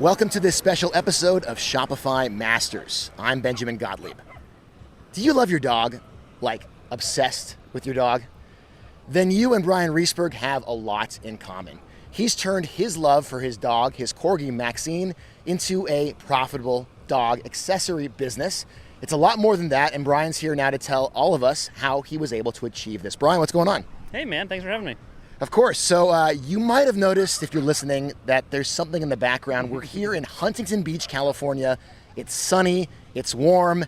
Welcome to this special episode of Shopify Masters. I'm Benjamin Gottlieb. Do you love your dog? Like, obsessed with your dog? Then you and Brian Riesberg have a lot in common. He's turned his love for his dog, his Corgi Maxine, into a profitable dog accessory business. It's a lot more than that, and Brian's here now to tell all of us how he was able to achieve this. Brian, what's going on? Hey man, thanks for having me. Of course. So you might have noticed, if you're listening, that there's something in the background. We're here in Huntington Beach, California. It's sunny, it's warm.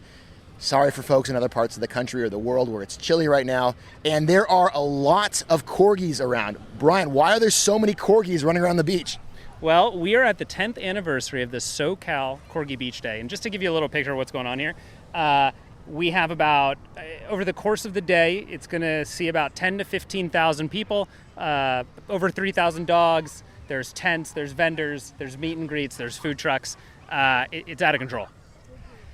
Sorry for folks in other parts of the country or the world where it's chilly right now. And there are a lot of Corgis around. Brian, why are there so many Corgis running around the beach? Well, we are at the 10th anniversary of the SoCal Corgi Beach Day. And just to give you a little picture of what's going on here, we have about, over the course of the day, it's going to see about 10 to 15,000 people, over 3,000 dogs. There's tents, there's vendors, there's meet and greets, there's food trucks. It's out of control.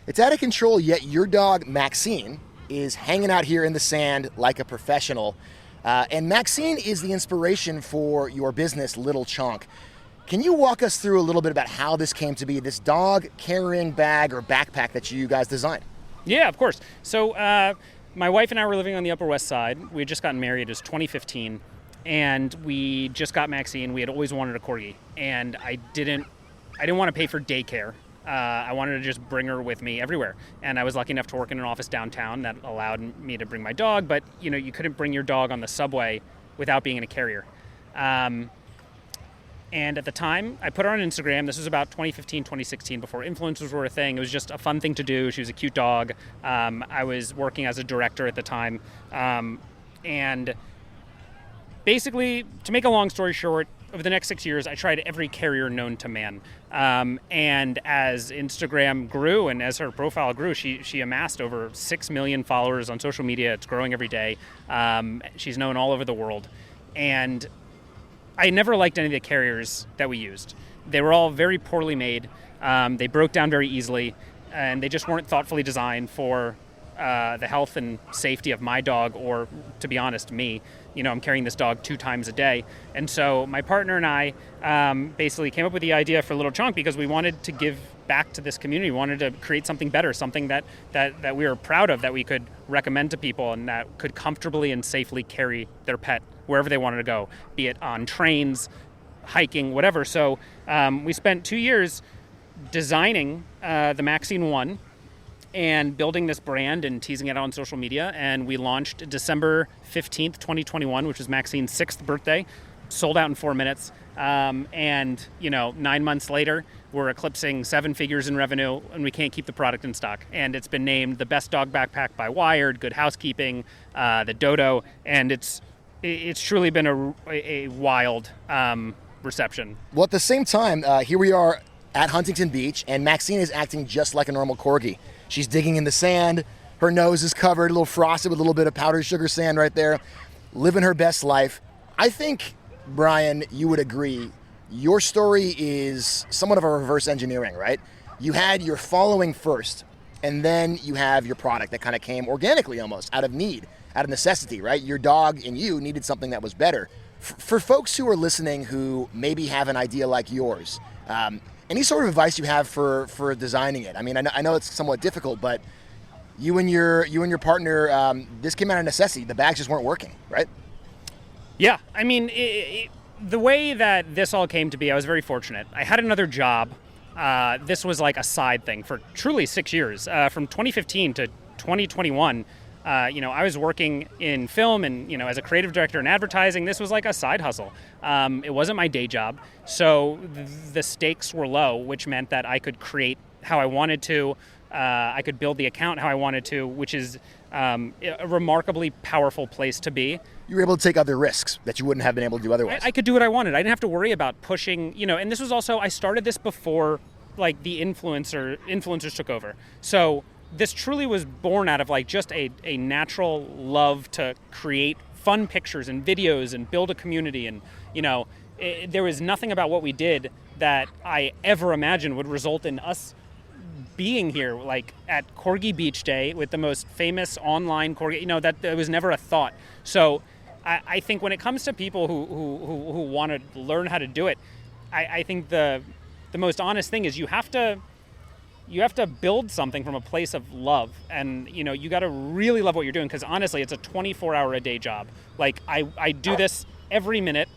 It's out of control, yet your dog, Maxine, is hanging out here in the sand like a professional. And Maxine is the inspiration for your business, Little Chonk. Can you walk us through a little bit about how this came to be, this dog carrying bag or backpack that you guys designed? Yeah, of course. So my wife and I were living on the Upper West Side. We had just gotten married. It was 2015. And we just got Maxine. We had always wanted a Corgi. And I didn't want to pay for daycare. I wanted to just bring her with me everywhere. And I was lucky enough to work in an office downtown that allowed me to bring my dog. But, you couldn't bring your dog on the subway without being in a carrier. And at the time, I put her on Instagram. This was about 2015, 2016, before influencers were a thing. It was just a fun thing to do. She was a cute dog. I was working as a director at the time. And basically, to make a long story short, over the next 6 years, I tried every carrier known to man. And as Instagram grew and as her profile grew, she amassed over 6 million followers on social media. It's growing every day. She's known all over the world. And I never liked any of the carriers that we used. They were all very poorly made. They broke down very easily, and they just weren't thoughtfully designed for the health and safety of my dog, or, to be honest, me. I'm carrying this dog 2 times a day. And so my partner and I basically came up with the idea for Little Chonk because we wanted to give back to this community. We wanted to create something better, something that we were proud of, that we could recommend to people and that could comfortably and safely carry their pet wherever they wanted to go, be it on trains, hiking, whatever. So we spent 2 years designing the Maxine 1 and building this brand and teasing it out on social media. And we launched December 15th, 2021, which was Maxine's 6th birthday. Sold out in 4 minutes. And 9 months later, we're eclipsing 7 figures in revenue, and we can't keep the product in stock. And it's been named the best dog backpack by Wired, Good Housekeeping, the Dodo, and it's truly been a wild reception. Well, at the same time, here we are at Huntington Beach, and Maxine is acting just like a normal Corgi. She's digging in the sand. Her nose is covered, a little frosted with a little bit of powdered sugar sand right there, living her best life. I think, Brian, you would agree, your story is somewhat of a reverse engineering, right? You had your following first, and then you have your product that kind of came organically almost, out of need, out of necessity, right? Your dog and you needed something that was better. For folks who are listening who maybe have an idea like yours, any sort of advice you have for designing it? I mean, I know it's somewhat difficult, but you and your partner, this came out of necessity. The bags just weren't working, right? Yeah, I mean, the way that this all came to be, I was very fortunate. I had another job. This was like a side thing for truly 6 years. From 2015 to 2021, I was working in film and, as a creative director in advertising. This was like a side hustle. It wasn't my day job. So the stakes were low, which meant that I could create how I wanted to. I could build the account how I wanted to, which is a remarkably powerful place to be. You were able to take other risks that you wouldn't have been able to do otherwise. I could do what I wanted. I didn't have to worry about pushing, and this was also, I started this before like the influencers took over. So this truly was born out of like just a natural love to create fun pictures and videos and build a community. And, there was nothing about what we did that I ever imagined would result in us being here, like at Corgi Beach Day with the most famous online Corgi, that was never a thought. So I think when it comes to people who want to learn how to do it, I think the the most honest thing is you have to build something from a place of love, and you got to really love what you're doing, because honestly it's a 24-hour a day job. Like I do this every minute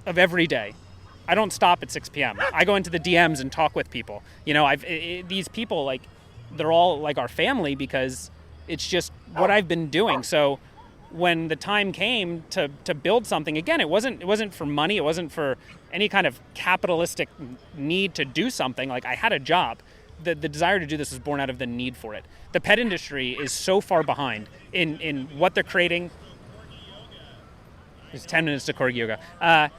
of every day. I don't stop at 6 p.m. I go into the DMs and talk with people. These people, like, they're all like our family, because it's just what I've been doing. So when the time came to build something, again, it wasn't for money, it wasn't for any kind of capitalistic need to do something. Like, I had a job. The desire to do this was born out of the need for it. The pet industry is so far behind in what they're creating. It's 10 minutes to Corgi Yoga.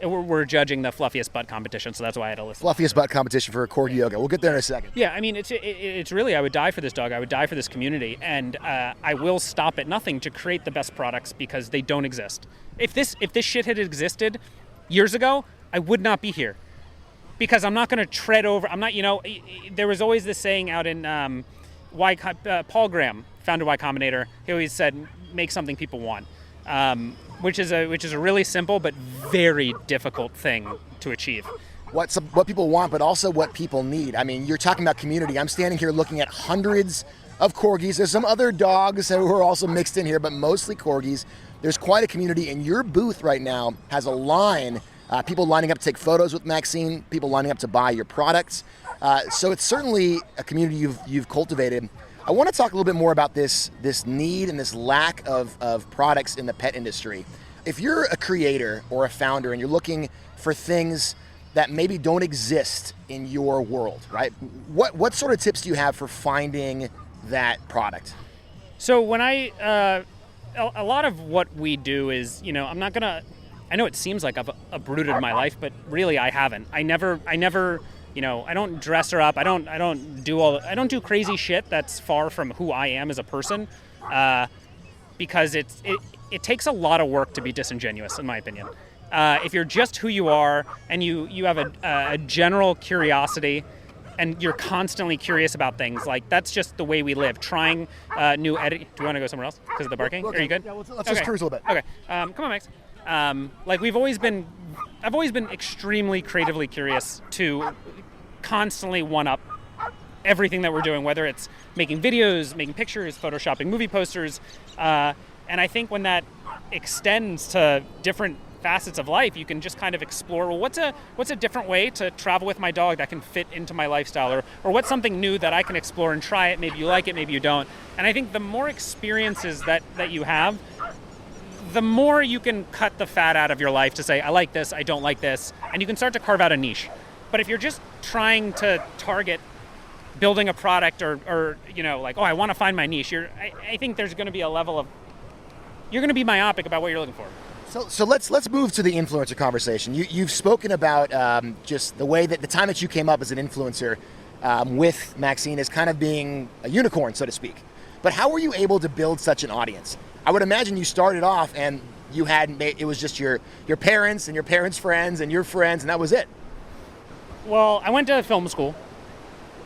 We're judging the fluffiest butt competition, so that's why I had to listen. Fluffiest butt competition for Corgi Yoga. We'll get there in a second. Yeah, I mean, it's really, I would die for this dog. I would die for this community, and I will stop at nothing to create the best products, because they don't exist. If this shit had existed years ago, I would not be here, because I'm not going to tread over. I'm not. There was always this saying out in Paul Graham, founded Y Combinator. He always said, "Make something people want." Which is a really simple but very difficult thing to achieve. What people want, but also what people need. I mean, you're talking about community. I'm standing here looking at hundreds of corgis. There's some other dogs who are also mixed in here, but mostly corgis. There's quite a community, and your booth right now has a line. People lining up to take photos with Maxine, people lining up to buy your products. So it's certainly a community you've cultivated. I want to talk a little bit more about this need and this lack of products in the pet industry. If you're a creator or a founder and you're looking for things that maybe don't exist in your world, right? What sort of tips do you have for finding that product? So when a lot of what we do is, I know it seems like I've uprooted my life, but really I haven't. I never I don't dress her up. I don't do crazy shit that's far from who I am as a person, because it takes a lot of work to be disingenuous, in my opinion. If you're just who you are, and you have a general curiosity, and you're constantly curious about things, like, that's just the way we live. Trying new edit. Do you want to go somewhere else because of the barking? Okay. Are you good? Yeah, let's just cruise a little bit. Okay. Come on, Max. I've always been extremely creatively curious to constantly one-up everything that we're doing, whether it's making videos, making pictures, photoshopping movie posters, and I think when that extends to different facets of life, you can just kind of explore, well, what's a different way to travel with my dog that can fit into my lifestyle, or what's something new that I can explore and try it. Maybe you like it, maybe you don't. And I think the more experiences that you have, the more you can cut the fat out of your life to say, I like this, I don't like this, and you can start to carve out a niche. But if you're just trying to target building a product or I want to find my niche, I think there's going to be a level of, you're going to be myopic about what you're looking for. So let's move to the influencer conversation. You've spoken about just the way that the time that you came up as an influencer with Maxine as kind of being a unicorn, so to speak. But how were you able to build such an audience? I would imagine you started off and it was just your parents and your parents' friends and your friends, and that was it. Well, I went to film school.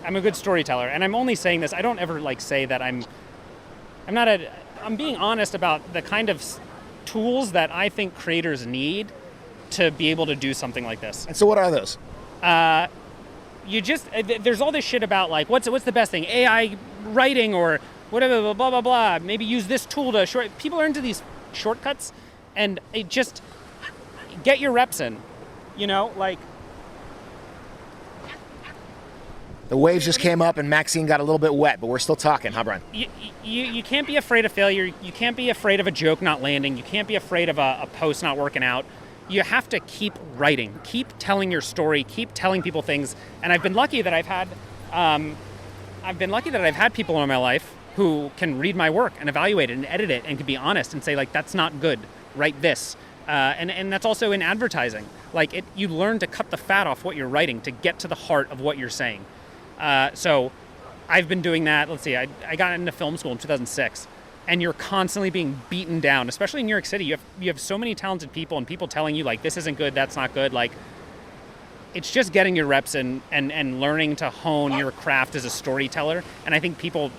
I'm a good storyteller, and I'm only saying this. I don't ever say that I'm being honest about the kind of tools that I think creators need to be able to do something like this. And so what are those? There's all this shit about what's the best thing? AI writing or whatever, blah, blah, blah, blah. Maybe use this tool to people are into these shortcuts, and it just get your reps in, The waves just came up and Maxine got a little bit wet, but we're still talking, huh, Brian? You can't be afraid of failure. You can't be afraid of a joke not landing. You can't be afraid of a post not working out. You have to keep writing, keep telling your story, keep telling people things. And I've been lucky that I've had people in my life who can read my work and evaluate it and edit it and can be honest and say, that's not good, write this. And that's also in advertising. You learn to cut the fat off what you're writing to get to the heart of what you're saying. So I've been doing that. Let's see, I got into film school in 2006, and you're constantly being beaten down, especially in New York City. You have so many talented people and people telling you this isn't good, that's not good. It's just getting your reps in and learning to hone your craft as a storyteller. And I think people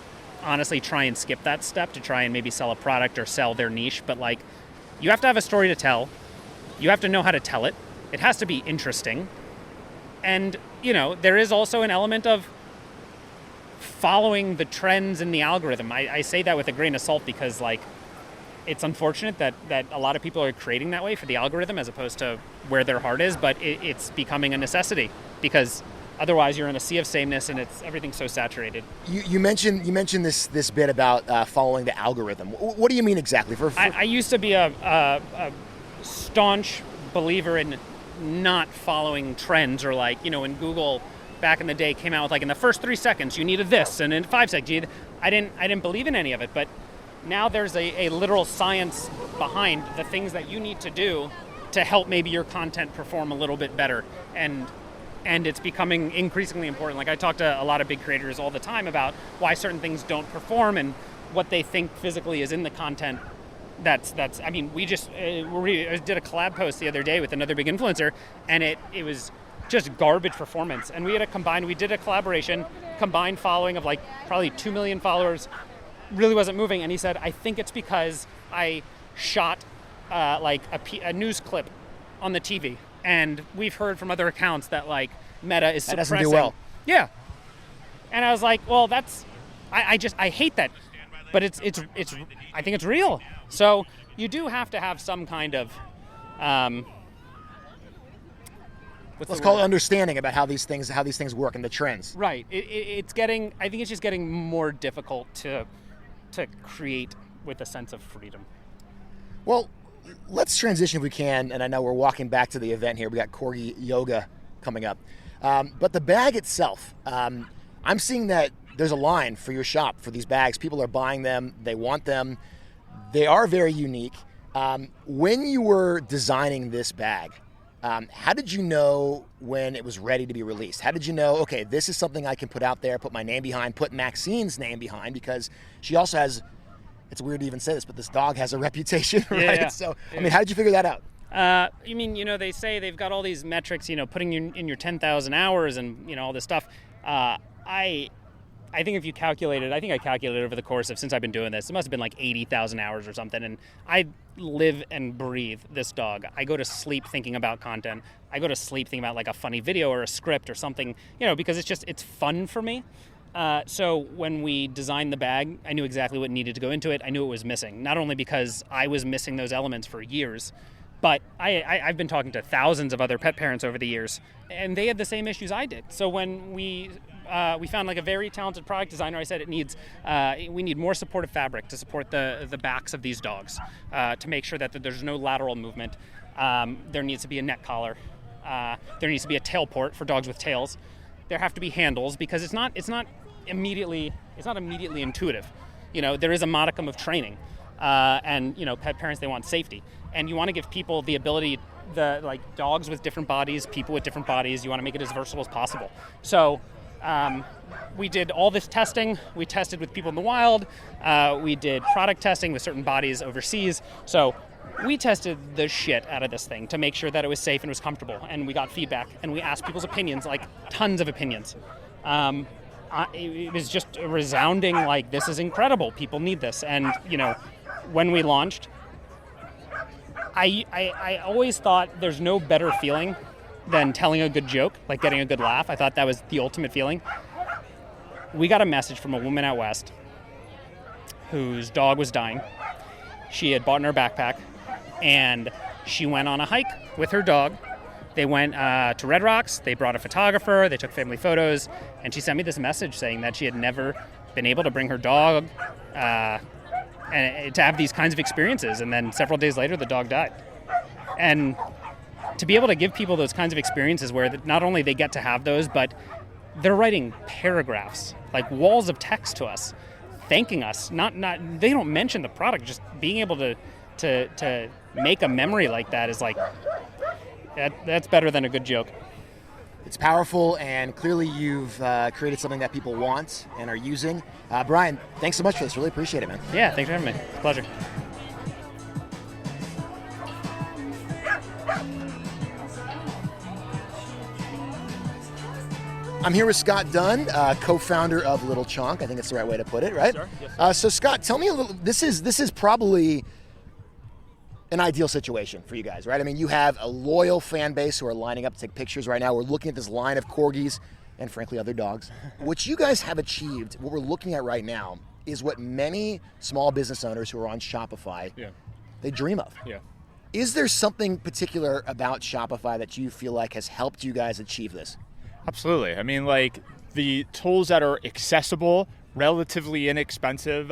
honestly try and skip that step to try and maybe sell a product or sell their niche. But you have to have a story to tell. You have to know how to tell it. It has to be interesting. And there is also an element of following the trends in the algorithm. I say that with a grain of salt because, like, it's unfortunate that a lot of people are creating that way for the algorithm as opposed to where their heart is, but it's becoming a necessity because otherwise you're in a sea of sameness and everything's so saturated. You mentioned this bit about following the algorithm. What do you mean exactly? I used to be a staunch believer in not following trends, or like, when Google back in the day came out with, like, in the first 3 seconds you needed this, and in 5 seconds I didn't believe in any of it, but now there's a literal science behind the things that you need to do to help maybe your content perform a little bit better, and it's becoming increasingly important. Like, I talk to a lot of big creators all the time about why certain things don't perform and what they think physically is in the content. I mean, we did a collab post the other day with another big influencer, and it was just garbage performance. And we did a collaboration, combined following of like probably 2 million followers, really wasn't moving. And he said, I think it's because I shot like a news clip on the TV. And we've heard from other accounts that, like, Meta is suppressing. That doesn't do well. Yeah. And I was like, well, I hate that. But it's I think it's real. So you do have to have some kind of let's call it understanding about how these things work and the trends. Right. I think it's just getting more difficult to create with a sense of freedom. Well, let's transition if we can, and I know we're walking back to the event here. We got Corgi Yoga coming up. But the bag itself, I'm seeing that there's a line for your shop for these bags. People are buying them. They want them. They are very unique. When you were designing this bag, how did you know when it was ready to be released? How did you know, okay, this is something I can put out there, put my name behind, put Maxine's name behind, because she also has, it's weird to even say this, but this dog has a reputation, right? Yeah. So, I mean, how did you figure that out? You mean, they say they've got all these metrics, putting you in your 10,000 hours and, all this stuff. I think if you calculated, I calculated over the course of, since I've been doing this, it must have been like 80,000 hours or something. And I live and breathe this dog. I go to sleep thinking about content. I go to sleep thinking about like a funny video or a script or something, because it's fun for me. So when we designed the bag, I knew exactly what needed to go into it. I knew it was missing, not only because I was missing those elements for years, but I've been talking to thousands of other pet parents over the years, and they had the same issues I did. So when we found like a very talented product designer, I said we need more supportive fabric to support the backs of these dogs, to make sure that there's no lateral movement. There needs to be a neck collar. There needs to be a tail port for dogs with tails. There have to be handles because it's not immediately intuitive. There is a modicum of training, and pet parents, they want safety. And you want to give people the ability, dogs with different bodies, people with different bodies, you want to make it as versatile as possible. So we did all this testing. We tested with people in the wild. We did product testing with certain bodies overseas. So we tested the shit out of this thing to make sure that it was safe and was comfortable. And we got feedback, and we asked people's opinions, like tons of opinions. It was just a resounding, like, this is incredible. People need this. And, when we launched, I always thought there's no better feeling than telling a good joke, like getting a good laugh. I thought that was the ultimate feeling. We got a message from a woman out west whose dog was dying. She had bought in her backpack, and she went on a hike with her dog. They went to Red Rocks. They brought a photographer. They took family photos, and she sent me this message saying that she had never been able to bring her dog and to have these kinds of experiences. And then several days later, the dog died. And to be able to give people those kinds of experiences where not only they get to have those, but they're writing paragraphs, like walls of text to us, thanking us. Not they don't mention the product. Just being able to make a memory like that is like, that's better than a good joke. It's powerful, and clearly you've created something that people want and are using. Brian, thanks so much for this. Really appreciate it, man. Yeah, thanks for having me. It's a pleasure. I'm here with Scott Dunn, co-founder of Little Chonk. I think that's the right way to put it, right? Sure. Yes, sir. So Scott, tell me a little. This is probably an ideal situation for you guys, right? I mean, you have a loyal fan base who are lining up to take pictures right now. We're looking at this line of corgis and frankly other dogs. What you guys have achieved, what we're looking at right now, is what many small business owners who are on Shopify, they dream of. Yeah. Is there something particular about Shopify that you feel like has helped you guys achieve this? Absolutely. I mean, like the tools that are accessible, relatively inexpensive,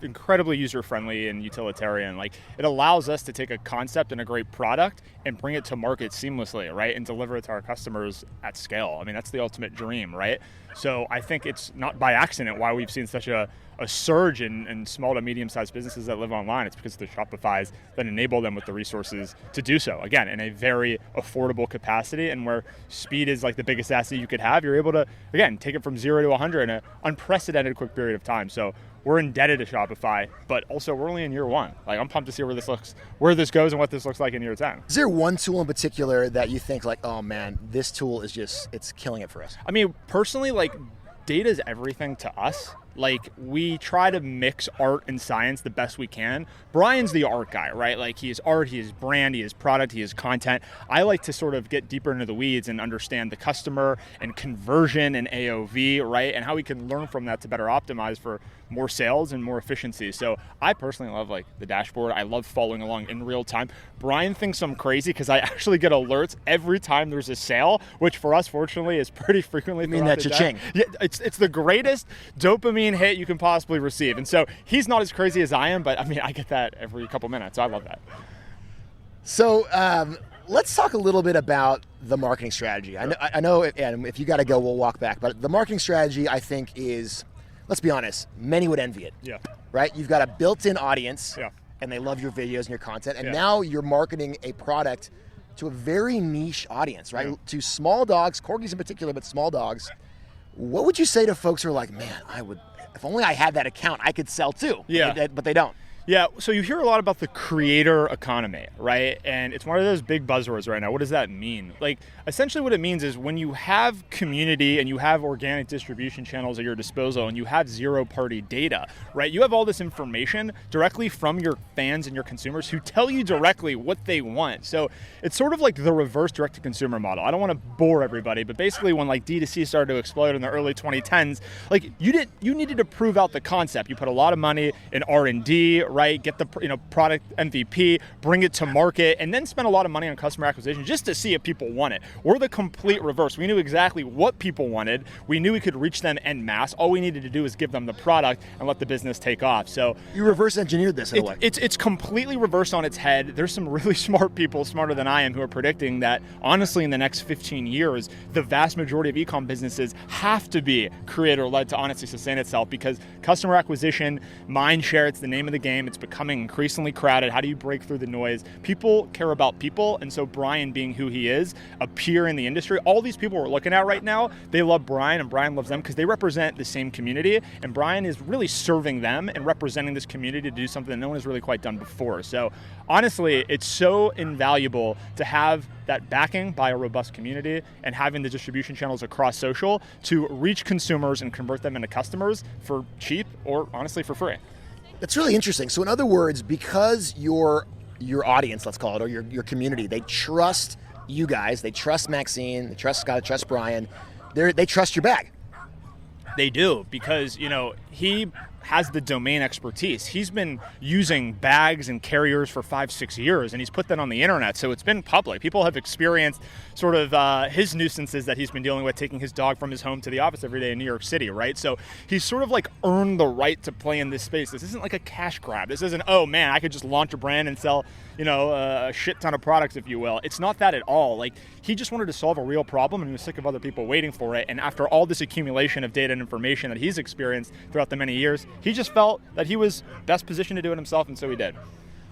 incredibly user-friendly and utilitarian. Like, it allows us to take a concept and a great product and bring it to market seamlessly, right? And deliver it to our customers at scale. I mean, that's the ultimate dream, right? So I think it's not by accident why we've seen such a surge in small to medium-sized businesses that live online. It's because of the Shopifys that enable them with the resources to do so. Again, in a very affordable capacity, and where speed is like the biggest asset you could have, you're able to, again, take it from 0 to 100 in an unprecedented quick period of time. So we're indebted to Shopify, but also we're only in year 1. Like, I'm pumped to see where this goes and what this looks like in year 10. Is there one tool in particular that you think like, oh man, this tool is just, it's killing it for us? I mean, personally, like, data is everything to us. Like, we try to mix art and science the best we can. Brian's the art guy, right? Like, he is art, he is brand, he is product, he is content. I like to sort of get deeper into the weeds and understand the customer and conversion and AOV, right? And how we can learn from that to better optimize for more sales and more efficiency. So I personally love like the dashboard. I love following along in real time. Brian thinks I'm crazy because I actually get alerts every time there's a sale, which for us, fortunately, is pretty frequently. I mean, that's cha-ching. Yeah, it's the greatest dopamine hit you can possibly receive. And so he's not as crazy as I am, but I mean, I get that every couple minutes. I love that. So let's talk a little bit about the marketing strategy. I know, and if you got to go, we'll walk back. But the marketing strategy, I think, is, let's be honest, many would envy it. Yeah. Right? You've got a built-in audience, yeah, and they love your videos and your content. And yeah, now you're marketing a product to a very niche audience, right? Yeah. To small dogs, corgis in particular, but small dogs. What would you say to folks who are like, man, if only I had that account, I could sell too. Yeah. But they don't. Yeah, so you hear a lot about the creator economy, right? And it's one of those big buzzwords right now. What does that mean? Like, essentially what it means is when you have community and you have organic distribution channels at your disposal and you have zero-party data, right? You have all this information directly from your fans and your consumers who tell you directly what they want. So it's sort of like the reverse direct-to-consumer model. I don't want to bore everybody, but basically when like D2C started to explode in the early 2010s, like you needed to prove out the concept. You put a lot of money in R&D, right? Get the product MVP, bring it to market, and then spend a lot of money on customer acquisition just to see if people want it. We're the complete reverse. We knew exactly what people wanted. We knew we could reach them en masse. All we needed to do was give them the product and let the business take off. So you reverse engineered this in a way. It's completely reversed on its head. There's some really smart people, smarter than I am, who are predicting that honestly in the next 15 years, the vast majority of e-com businesses have to be creator-led to honestly sustain itself, because customer acquisition, mind share, it's the name of the game. It's becoming increasingly crowded. How do you break through the noise? People care about people, and so Brian, being who he is, a peer in the industry, all these people we're looking at right now, they love Brian and Brian loves them because they represent the same community, and Brian is really serving them and representing this community to do something that no one has really quite done before. So honestly, it's so invaluable to have that backing by a robust community and having the distribution channels across social to reach consumers and convert them into customers for cheap or honestly for free. That's really interesting. So in other words, because your audience, let's call it, or your community, they trust you guys, they trust Maxine, they trust Scott, they trust Brian, they trust your bag. They do, because he has the domain expertise. He's been using bags and carriers for 5-6 years, and he's put that on the internet, so it's been public. People have experienced sort of his nuisances that he's been dealing with, taking his dog from his home to the office every day in New York City, right? So he's sort of like earned the right to play in this space. This isn't like a cash grab. This isn't, oh man, I could just launch a brand and sell, a shit ton of products, if you will. It's not that at all. Like, he just wanted to solve a real problem, and he was sick of other people waiting for it. And after all this accumulation of data and information that he's experienced throughout the many years, he just felt that he was best positioned to do it himself, and so he did.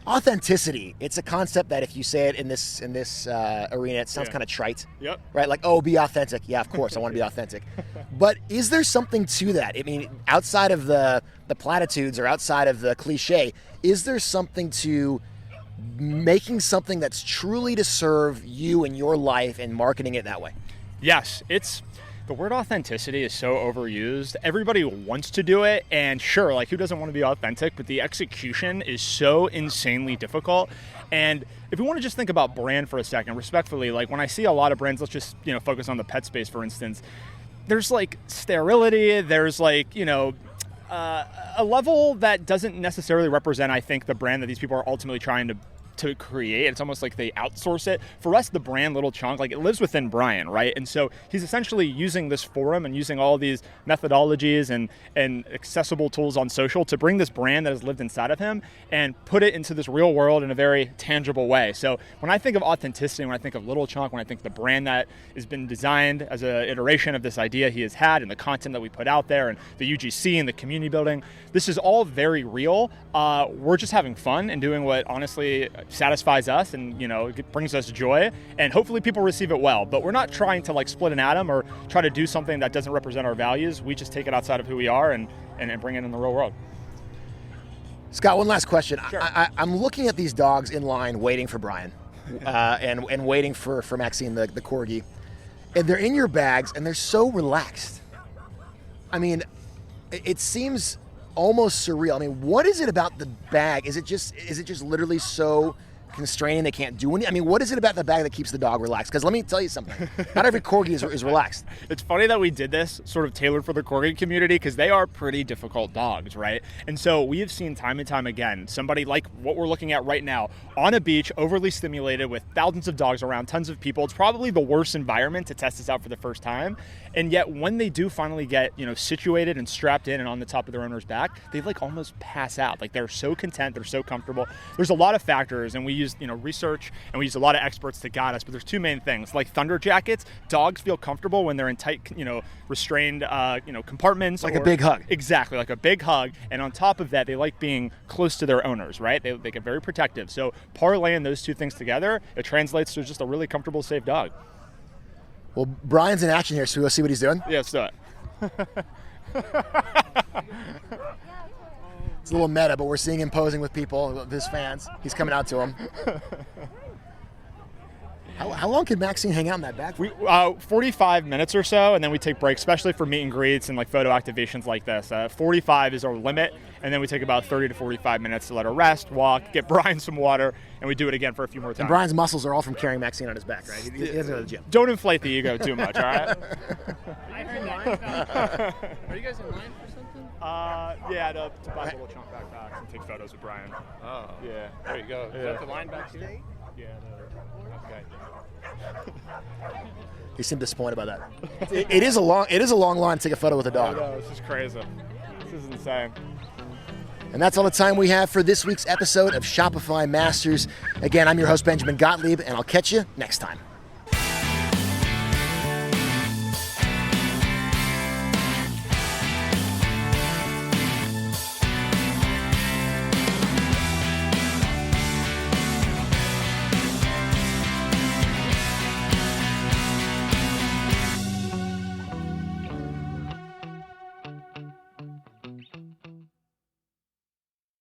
Authenticity. It's a concept that if you say it in this arena, it sounds kind of trite. Yep. Right? Like, oh, be authentic. Yeah, of course, I want to be authentic. But is there something to that? I mean, outside of the platitudes or outside of the cliche, is there something to making something that's truly to serve you and your life and marketing it that way? Yes, The word authenticity is so overused. Everybody wants to do it, and sure, like who doesn't want to be authentic, but the execution is so insanely difficult. And if we want to just think about brand for a second, respectfully, like when I see a lot of brands, let's just, focus on the pet space, for instance, there's like sterility, there's like, a level that doesn't necessarily represent, I think, the brand that these people are ultimately trying to create. It's almost like they outsource it. For us, the brand Little Chunk, like it lives within Brian, right? And so he's essentially using this forum and using all these methodologies and accessible tools on social to bring this brand that has lived inside of him and put it into this real world in a very tangible way. So when I think of authenticity, when I think of Little Chunk, when I think of the brand that has been designed as an iteration of this idea he has had and the content that we put out there and the UGC and the community building, this is all very real. We're just having fun and doing what honestly satisfies us and it brings us joy, and hopefully people receive it well. But we're not trying to like split an atom or try to do something that doesn't represent our values. We just take it outside of who we are and bring it in the real world. Scott, one last question. Sure. I'm looking at these dogs in line waiting for Brian and waiting for Maxine, the corgi, and they're in your bags and they're so relaxed. I mean, it seems almost surreal. I mean, what is it about the bag? Is it just literally so constraining they can't do anything? I mean, what is it about the bag that keeps the dog relaxed? Because let me tell you something. Not every corgi is relaxed. It's funny that we did this sort of tailored for the corgi community because they are pretty difficult dogs, right? And so we have seen time and time again, somebody like what we're looking at right now on a beach, overly stimulated with thousands of dogs around, tons of people. It's probably the worst environment to test this out for the first time. And yet when they do finally get, situated and strapped in and on the top of their owner's back, they like almost pass out. Like they're so content, they're so comfortable. There's a lot of factors, and we use, research, and we use a lot of experts to guide us, but there's two main things. Like thunder jackets, dogs feel comfortable when they're in tight, restrained, compartments. Like a big hug. Exactly, like a big hug. And on top of that, they like being close to their owners, right? They get very protective. So parlaying those two things together, it translates to just a really comfortable, safe dog. Well, Brian's in action here, so we'll see what he's doing. Yeah, let's do it. It's a little meta, but we're seeing him posing with people, with his fans. He's coming out to them. How long can Maxine hang out in that bag for? 45 minutes or so, and then we take breaks, especially for meet and greets and like photo activations like this. 45 is our limit, and then we take about 30 to 45 minutes to let her rest, walk, get Brian some water, and we do it again for a few more times. And Brian's muscles are all from carrying Maxine on his back, right? He doesn't go to the gym. Don't inflate the ego too much, all right? I heard that. Are you guys in line for something? Yeah, to buy Little Chunk backpacks and take photos with Brian. Oh. Yeah. There you go. Is that the line back here? Yeah. Okay. He seemed disappointed by that. It is a long line to take a photo with a I dog. know, this is crazy. This is insane. And that's all the time we have for this week's episode of Shopify Masters. Again, I'm your host, Benjamin Gottlieb, and I'll catch you next time.